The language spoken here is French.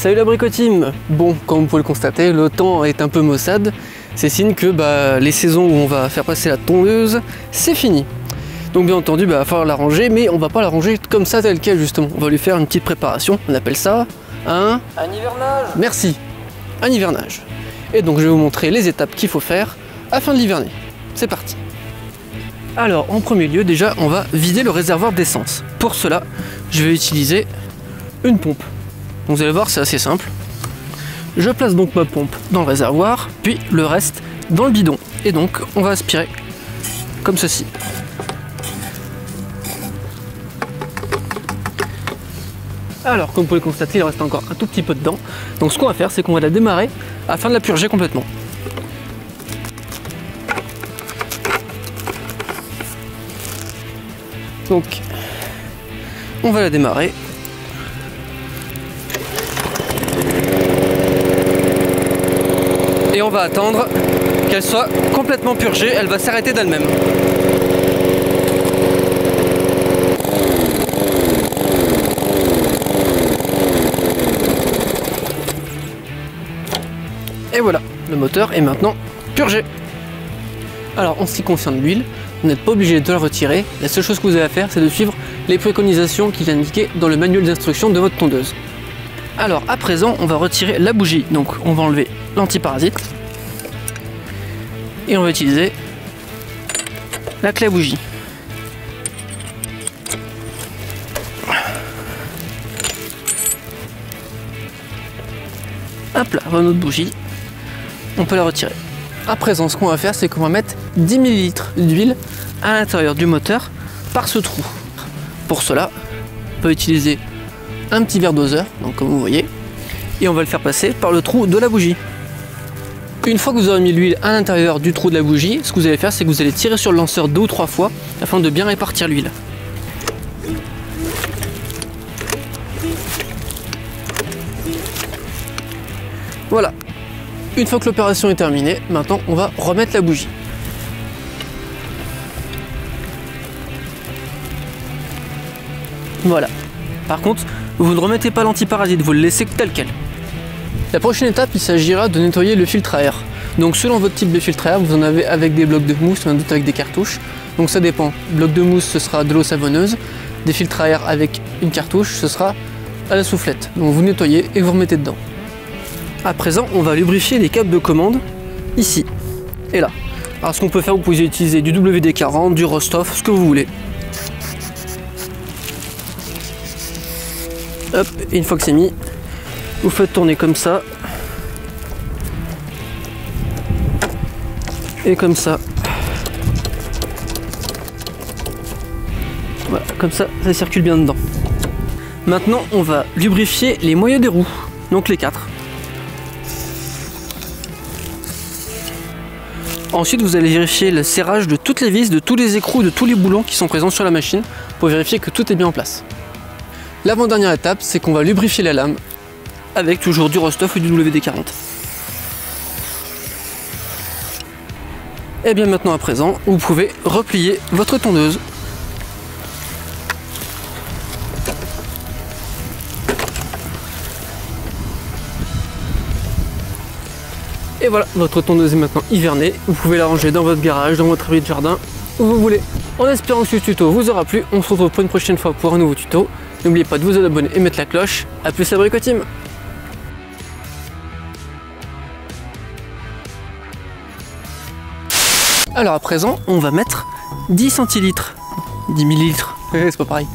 Salut l'Abricot Team. Bon, comme vous pouvez le constater, le temps est un peu maussade. C'est signe que les saisons où on va faire passer la tondeuse, c'est fini. Donc bien entendu, il va falloir la ranger, mais on va pas la ranger comme ça tel quel justement. On va lui faire une petite préparation, on appelle ça un hivernage. Merci, un hivernage. Et donc je vais vous montrer les étapes qu'il faut faire afin de l'hiverner. C'est parti. Alors en premier lieu, déjà on va vider le réservoir d'essence. Pour cela, je vais utiliser une pompe. Donc, vous allez voir, c'est assez simple. Je place donc ma pompe dans le réservoir, puis le reste dans le bidon. Et donc on va aspirer comme ceci. Alors comme vous pouvez le constater, il reste encore un tout petit peu dedans. Donc ce qu'on va faire, c'est qu'on va la démarrer afin de la purger complètement. Donc on va la démarrer. Et on va attendre qu'elle soit complètement purgée, elle va s'arrêter d'elle-même. Et voilà, le moteur est maintenant purgé. Alors en ce qui concerne l'huile, vous n'êtes pas obligé de la retirer. La seule chose que vous avez à faire, c'est de suivre les préconisations qu'il est indiqué dans le manuel d'instruction de votre tondeuse. Alors à présent, on va retirer la bougie. Donc on va enlever l'antiparasite. Et on va utiliser la clé à bougie. Hop là, notre bougie. On peut la retirer. À présent, ce qu'on va faire, c'est qu'on va mettre 10 ml d'huile à l'intérieur du moteur par ce trou. Pour cela, on peut utiliser un petit verre doseur, donc comme vous voyez, et on va le faire passer par le trou de la bougie. Une fois que vous aurez mis l'huile à l'intérieur du trou de la bougie, ce que vous allez faire, c'est que vous allez tirer sur le lanceur 2 ou 3 fois afin de bien répartir l'huile. Voilà. Une fois que l'opération est terminée, maintenant on va remettre la bougie. Voilà. Par contre, vous ne remettez pas l'antiparasite, vous le laissez tel quel. La prochaine étape, il s'agira de nettoyer le filtre à air. Donc selon votre type de filtre à air, vous en avez avec des blocs de mousse, ou un doute avec des cartouches. Donc ça dépend. Bloc de mousse, ce sera de l'eau savonneuse. Des filtres à air avec une cartouche, ce sera à la soufflette. Donc vous nettoyez et vous remettez dedans. À présent, on va lubrifier les câbles de commande, ici et là. Alors ce qu'on peut faire, vous pouvez utiliser du WD-40, du Rostov, ce que vous voulez. Hop, et une fois que c'est mis, vous faites tourner comme ça. Et comme ça. Voilà, comme ça, ça circule bien dedans. Maintenant, on va lubrifier les moyeux des roues, donc les 4. Ensuite, vous allez vérifier le serrage de toutes les vis, de tous les écrous, de tous les boulons qui sont présents sur la machine pour vérifier que tout est bien en place. L'avant-dernière étape, c'est qu'on va lubrifier la lame avec toujours du Rostov ou du WD-40. Et bien maintenant à présent, vous pouvez replier votre tondeuse. Et voilà, votre tondeuse est maintenant hivernée. Vous pouvez la ranger dans votre garage, dans votre abri de jardin, où vous voulez. En espérant que ce tuto vous aura plu, on se retrouve pour une prochaine fois pour un nouveau tuto. N'oubliez pas de vous abonner et mettre la cloche. A plus l'Abricot Team. Alors à présent, on va mettre 10 centilitres, 10 millilitres, c'est pas pareil,